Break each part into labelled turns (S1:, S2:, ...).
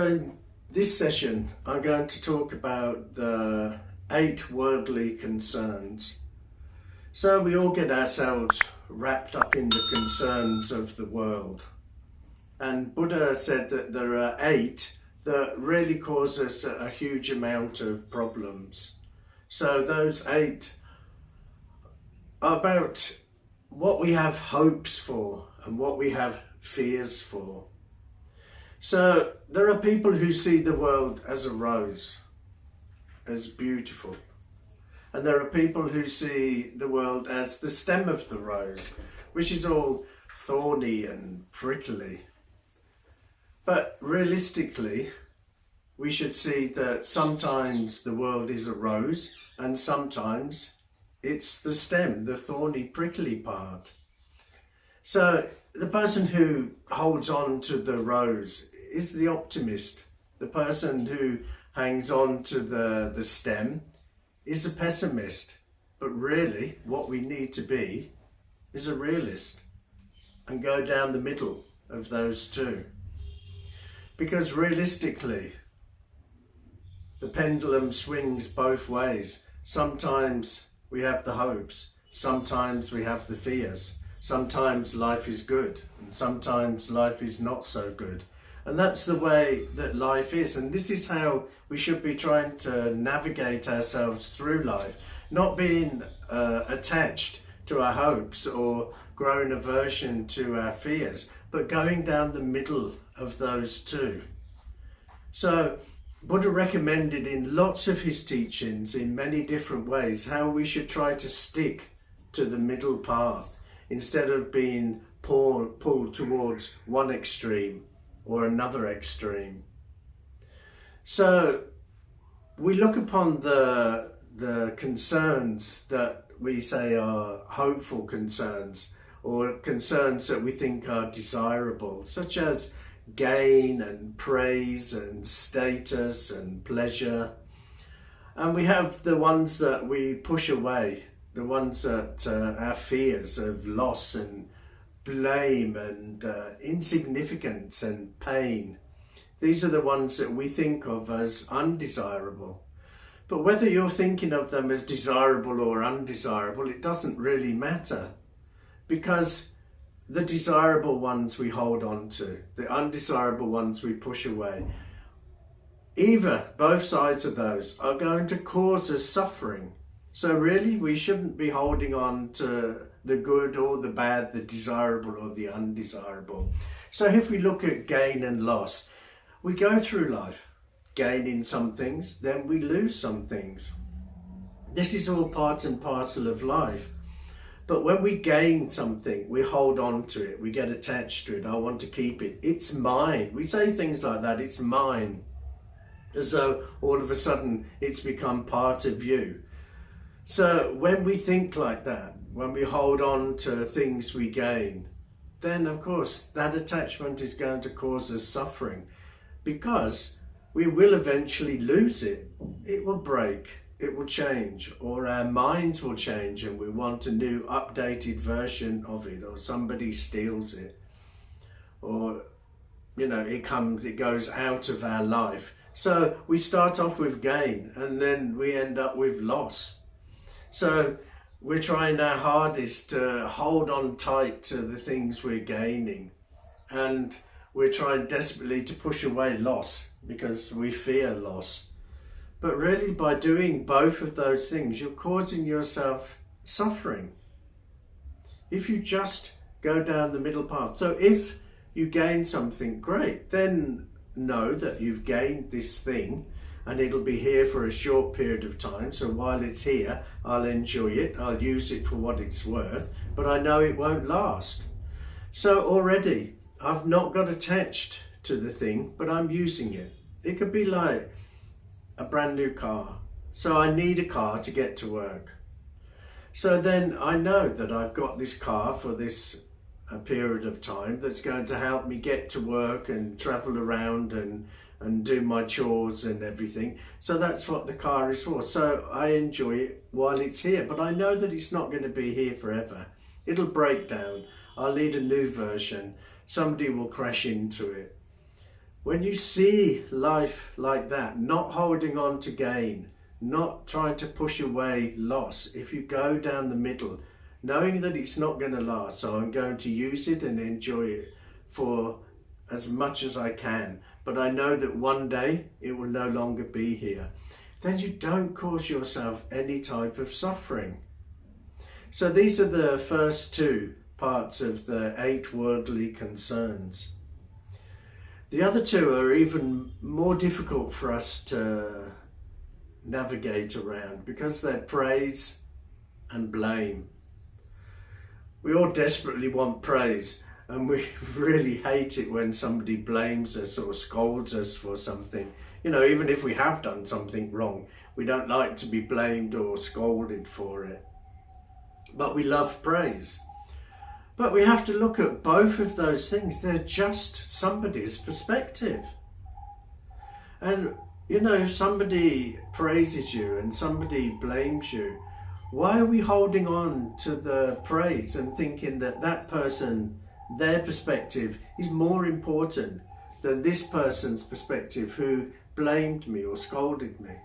S1: So in this session, I'm going to talk about the 8 worldly concerns. So we all get ourselves wrapped up in the concerns of the world. And Buddha said that there are 8 that really cause us a huge amount of problems. So those 8 are about what we have hopes for and what we have fears for. So there are people who see the world as a rose, as beautiful. And there are people who see the world as the stem of the rose, which is all thorny and prickly. But realistically, we should see that sometimes the world is a rose and sometimes it's the stem, the thorny, prickly part. So the person who holds on to the rose is the optimist. The person who hangs on to the stem is a pessimist. But really, what we need to be is a realist and go down the middle of those two. Because realistically, the pendulum swings both ways. Sometimes we have the hopes, sometimes we have the fears. Sometimes life is good and sometimes life is not so good. And that's the way that life is. And this is how we should be trying to navigate ourselves through life. Not being attached to our hopes or growing aversion to our fears, but going down the middle of those two. So Buddha recommended in lots of his teachings in many different ways how we should try to stick to the middle path, instead of being pulled towards one extreme or another extreme. So we look upon the concerns that we say are hopeful concerns, or concerns that we think are desirable, such as gain and praise and status and pleasure. And we have the ones that we push away, the ones that our fears of loss and blame and insignificance and pain. These are the ones that we think of as undesirable. But whether you're thinking of them as desirable or undesirable, it doesn't really matter, because the desirable ones we hold on to, the undesirable ones we push away. Either, both sides of those are going to cause us suffering. So really, we shouldn't be holding on to the good or the bad, the desirable or the undesirable. So if we look at gain and loss, we go through life gaining some things, then we lose some things. This is all part and parcel of life. But when we gain something, we hold on to it, we get attached to it. I want to keep it. It's mine. We say things like that, it's mine. As though all of a sudden it's become part of you. So when we think like that, when we hold on to things we gain, then of course that attachment is going to cause us suffering, because we will eventually lose it. It will break, it will change, or our minds will change and we want a new updated version of it, or somebody steals it, or it goes out of our life. So we start off with gain and then we end up with loss. So we're trying our hardest to hold on tight to the things we're gaining, and we're trying desperately to push away loss because we fear loss. But really, by doing both of those things, you're causing yourself suffering. If you just go down the middle path. So if you gain something, great, then know that you've gained this thing and it'll be here for a short period of time. So while it's here, I'll enjoy it, I'll use it for what it's worth, but I know it won't last. So already I've not got attached to the thing, but I'm using it. It could be like a brand new car. So I need a car to get to work. So then I know that I've got this car for this period of time that's going to help me get to work and travel around and do my chores and everything. So that's what the car is for. So I enjoy it while it's here, but I know that it's not going to be here forever. It'll break down. I'll need a new version. Somebody will crash into it. When you see life like that, not holding on to gain, not trying to push away loss, if you go down the middle, knowing that it's not going to last, so I'm going to use it and enjoy it for as much as I can, but I know that one day it will no longer be here, then you don't cause yourself any type of suffering. So these are the first two parts of the 8 worldly concerns. The other two are even more difficult for us to navigate around because they're praise and blame. We all desperately want praise, and we really hate it when somebody blames us or scolds us for something. You know, even if we have done something wrong, we don't like to be blamed or scolded for it. But we love praise. But we have to look at both of those things. They're just somebody's perspective. And, you know, if somebody praises you and somebody blames you, why are we holding on to the praise and thinking that that person, their perspective, is more important than this person's perspective who blamed me or scolded me?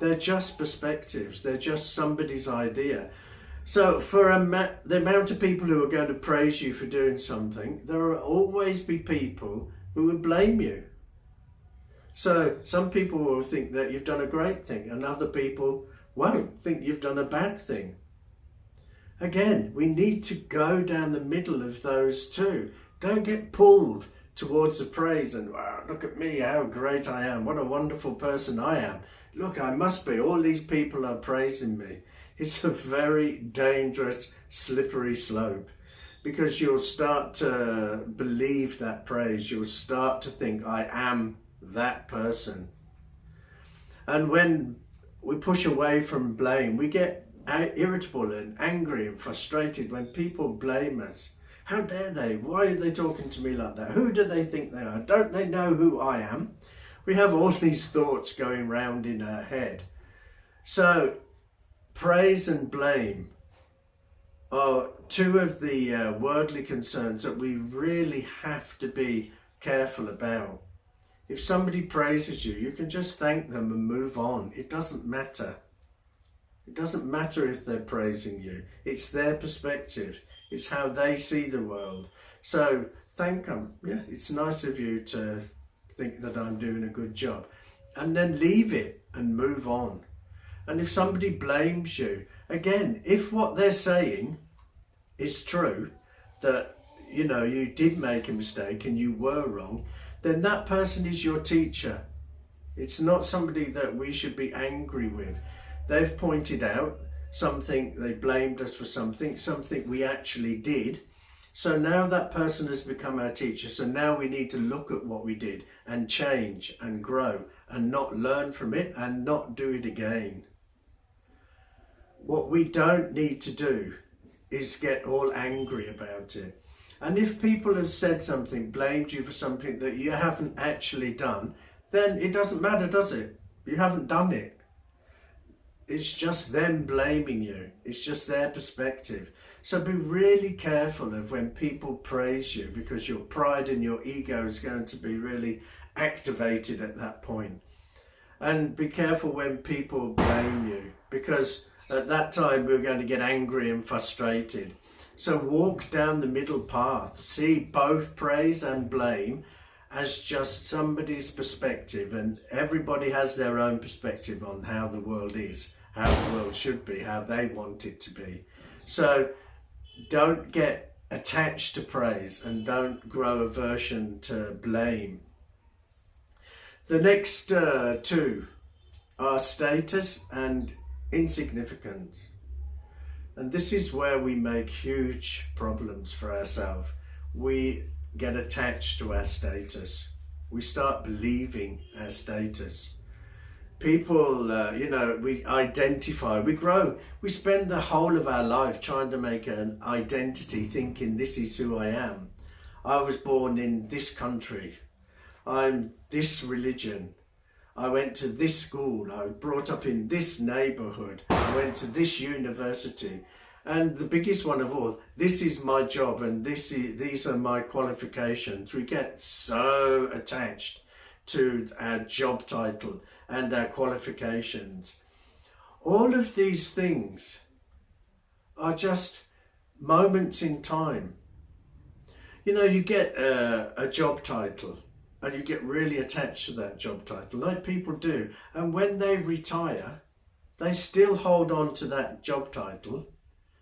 S1: They're just perspectives. They're just somebody's idea. So for the amount of people who are going to praise you for doing something, there will always be people who will blame you. So some people will think that you've done a great thing, and other people won't think you've done a bad thing. Again, we need to go down the middle of those two. Don't get pulled towards the praise and, wow, look at me, how great I am, what a wonderful person I am. Look, I must be, all these people are praising me. It's a very dangerous, slippery slope, because you'll start to believe that praise. You'll start to think, I am that person. And when we push away from blame, we get irritable and angry and frustrated when people blame us. How dare they? Why are they talking to me like that? Who do they think they are? Don't they know who I am? We have all these thoughts going round in our head. So praise and blame are two of the worldly concerns that we really have to be careful about. If somebody praises you, you can just thank them and move on. It doesn't matter. It doesn't matter if they're praising you. It's their perspective. It's how they see the world. So thank them. Yeah, it's nice of you to think that I'm doing a good job. And then leave it and move on. And if somebody blames you, again, if what they're saying is true, that, you know, you did make a mistake and you were wrong, then that person is your teacher. It's not somebody that we should be angry with. They've pointed out something, they blamed us for something we actually did. So now that person has become our teacher. So now we need to look at what we did and change and grow and not learn from it and not do it again. What we don't need to do is get all angry about it. And if people have said something, blamed you for something that you haven't actually done, then it doesn't matter, does it? You haven't done it. It's just them blaming you. It's just their perspective. So be really careful of when people praise you, because your pride and your ego is going to be really activated at that point. And be careful when people blame you, because at that time we're going to get angry and frustrated. So walk down the middle path. See both praise and blame as just somebody's perspective, and everybody has their own perspective on how the world is, how the world should be, how they want it to be. So don't get attached to praise and don't grow aversion to blame. The next two are status and insignificance. And this is where we make huge problems for ourselves. We get attached to our status. We start believing our status. People, we identify, we grow. We spend the whole of our life trying to make an identity, thinking this is who I am. I was born in this country. I'm this religion. I went to this school. I was brought up in this neighborhood. I went to this university. And the biggest one of all, this is my job and these are my qualifications. We get so attached to our job title and our qualifications. All of these things are just moments in time. You know, you get a job title and you get really attached to that job title, like people do. And when they retire, they still hold on to that job title,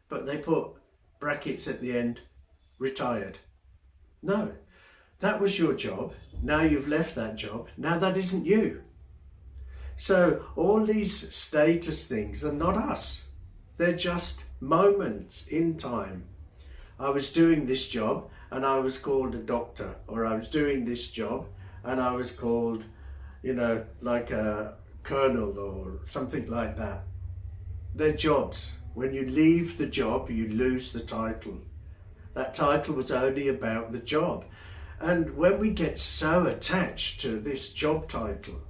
S1: but they put brackets at the end, retired. No, that was your job. Now you've left that job. Now that isn't you. So all these status things are not us. They're just moments in time. I was doing this job and I was called a doctor, or I was doing this job and I was called, you know, like a colonel or something like that. They're jobs. When you leave the job, you lose the title. That title was only about the job. And when we get so attached to this job title,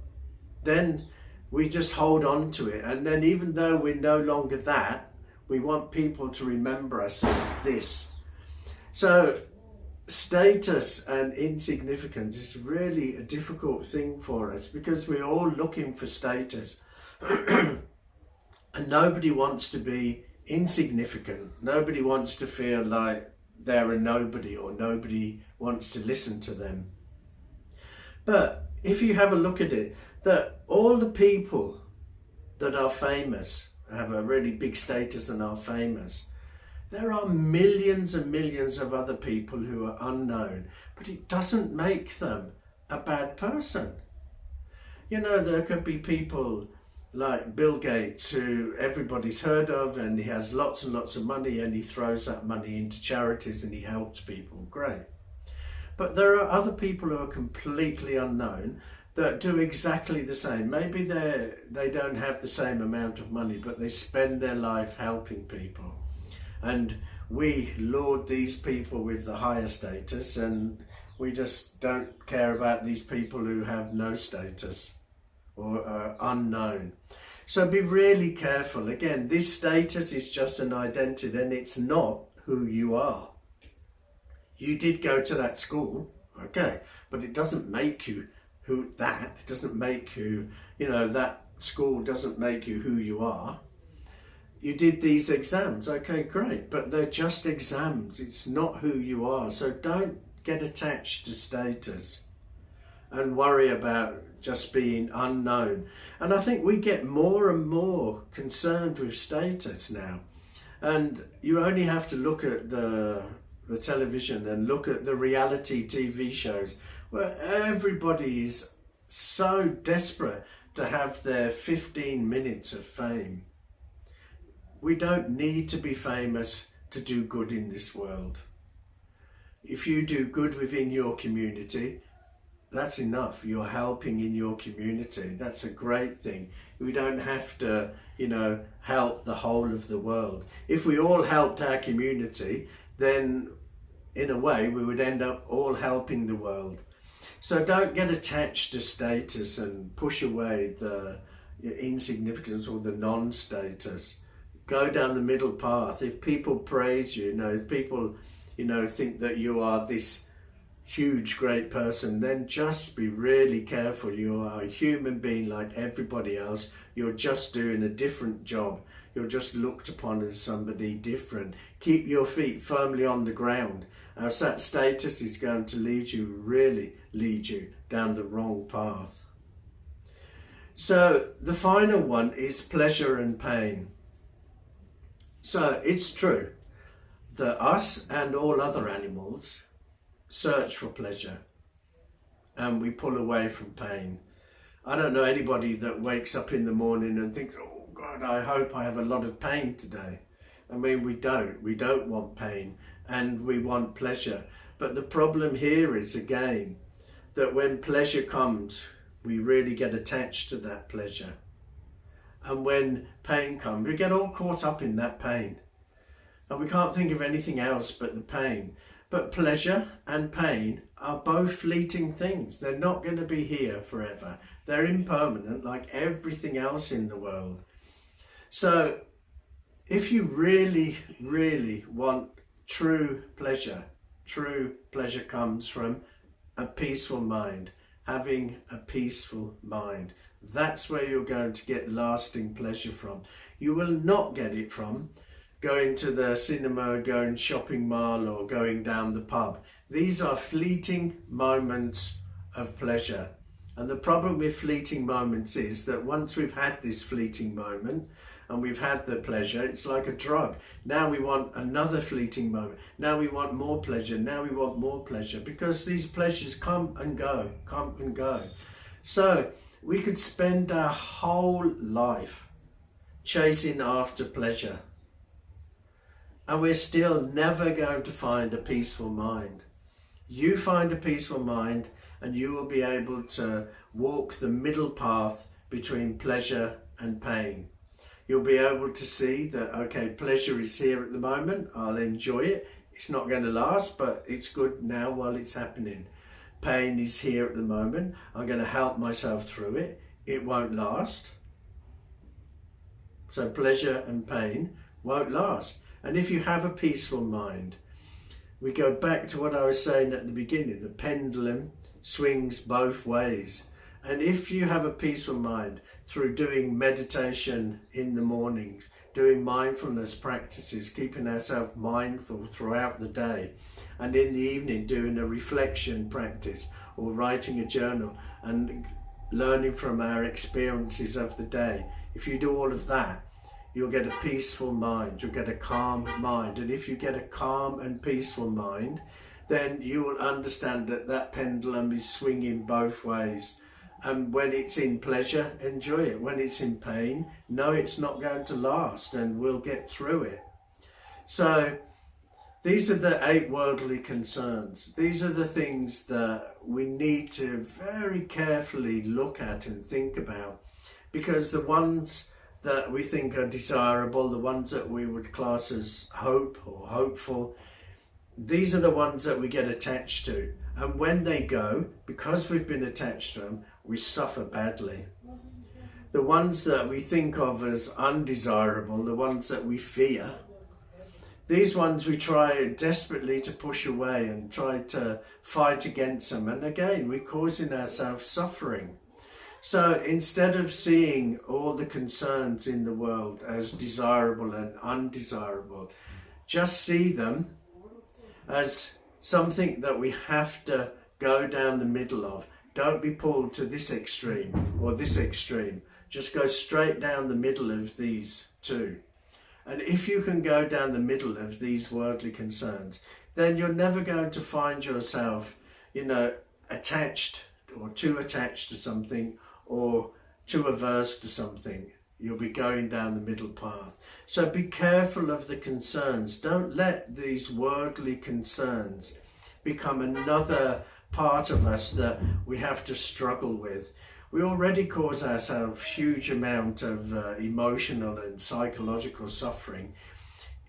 S1: then we just hold on to it. And then even though we're no longer that, we want people to remember us as this. So status and insignificance is really a difficult thing for us, because we're all looking for status. And nobody wants to be insignificant. Nobody wants to feel like they're a nobody, or nobody wants to listen to them. But if you have a look at it, that all the people that are famous, have a really big status and are famous, there are millions and millions of other people who are unknown, but it doesn't make them a bad person. You know, there could be people like Bill Gates, who everybody's heard of, and he has lots and lots of money, and he throws that money into charities and he helps people. Great. But there are other people who are completely unknown that do exactly the same. Maybe they don't have the same amount of money, but they spend their life helping people. And we laud these people with the higher status, and we just don't care about these people who have no status or are unknown. So be really careful. Again, this status is just an identity, and it's not who you are. You did go to that school, okay, but it doesn't make you who that. It doesn't make you, you know, that school doesn't make you who you are. You did these exams, okay, great, but they're just exams. It's not who you are. So don't get attached to status and worry about just being unknown. And I think we get more and more concerned with status now. And you only have to look at the television and look at the reality TV shows where everybody is so desperate to have their 15 minutes of fame. We don't need to be famous to do good in this world. If you do good within your community, that's enough. You're helping in your community. That's a great thing. We don't have to, you know, help the whole of the world. If we all helped our community, then in a way we would end up all helping the world. So don't get attached to status and push away the insignificance or the non-status. Go down the middle path. If people praise you, if people, think that you are this huge, great person, then just be really careful. You are a human being like everybody else. You're just doing a different job. You're just looked upon as somebody different. Keep your feet firmly on the ground. Else that status is going to really lead you down the wrong path. So the final one is pleasure and pain. So it's true that us and all other animals search for pleasure and we pull away from pain. I don't know anybody that wakes up in the morning and thinks, oh God, I hope I have a lot of pain today. I mean, we don't want pain and we want pleasure. But the problem here is, again, that when pleasure comes, we really get attached to that pleasure. And when pain comes, we get all caught up in that pain. And we can't think of anything else but the pain. But pleasure and pain are both fleeting things. They're not going to be here forever. They're impermanent, like everything else in the world. So if you really, really want true pleasure comes from a peaceful mind, having a peaceful mind. That's where you're going to get lasting pleasure from. You will not get it from going to the cinema, going shopping mall, or going down the pub. These are fleeting moments of pleasure. And the problem with fleeting moments is that once we've had this fleeting moment and we've had the pleasure, it's like a drug. Now we want another fleeting moment. Now we want more pleasure. Now we want more pleasure, because these pleasures come and go, come and go. So we could spend our whole life chasing after pleasure, and we're still never going to find a peaceful mind. You find a peaceful mind and you will be able to walk the middle path between pleasure and pain. You'll be able to see that, okay, pleasure is here at the moment, I'll enjoy it. It's not going to last, but it's good now while it's happening. Pain is here at the moment, I'm going to help myself through it. It won't last. So pleasure and pain won't last. And if you have a peaceful mind, we go back to what I was saying at the beginning, the pendulum swings both ways. And if you have a peaceful mind through doing meditation in the mornings, doing mindfulness practices, keeping ourselves mindful throughout the day, and in the evening doing a reflection practice or writing a journal and learning from our experiences of the day, if you do all of that, you'll get a peaceful mind, you'll get a calm mind. And if you get a calm and peaceful mind, then you will understand that that pendulum is swinging both ways. And when it's in pleasure, enjoy it. When it's in pain, know it's not going to last and we'll get through it. So these are the 8 worldly concerns. These are the things that we need to very carefully look at and think about, because the ones that we think are desirable, the ones that we would class as hope or hopeful, these are the ones that we get attached to. And when they go, because we've been attached to them, we suffer badly. The ones that we think of as undesirable, the ones that we fear, these ones we try desperately to push away and try to fight against them. And again, we're causing ourselves suffering. So instead of seeing all the concerns in the world as desirable and undesirable, just see them as something that we have to go down the middle of. Don't be pulled to this extreme or this extreme. Just go straight down the middle of these two. And if you can go down the middle of these worldly concerns, then you're never going to find yourself, attached or too attached to something or too averse to something. You'll be going down the middle path. So be careful of the concerns. Don't let these worldly concerns become another part of us that we have to struggle with. We already cause ourselves huge amount of emotional and psychological suffering.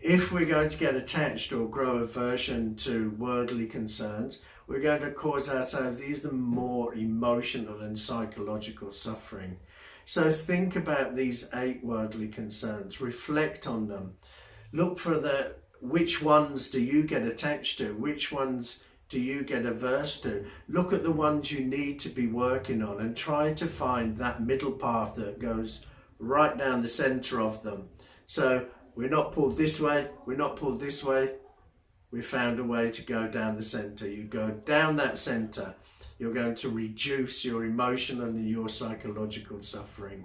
S1: If we're going to get attached or grow aversion to worldly concerns, we're going to cause ourselves even more emotional and psychological suffering. So think about these 8 worldly concerns, reflect on them, look for which ones do you get attached to, which ones do you get averse to. Look at the ones you need to be working on and try to find that middle path that goes right down the center of them. So we're not pulled this way, we're not pulled this way, we found a way to go down the center. You go down that center, you're going to reduce your emotional and your psychological suffering.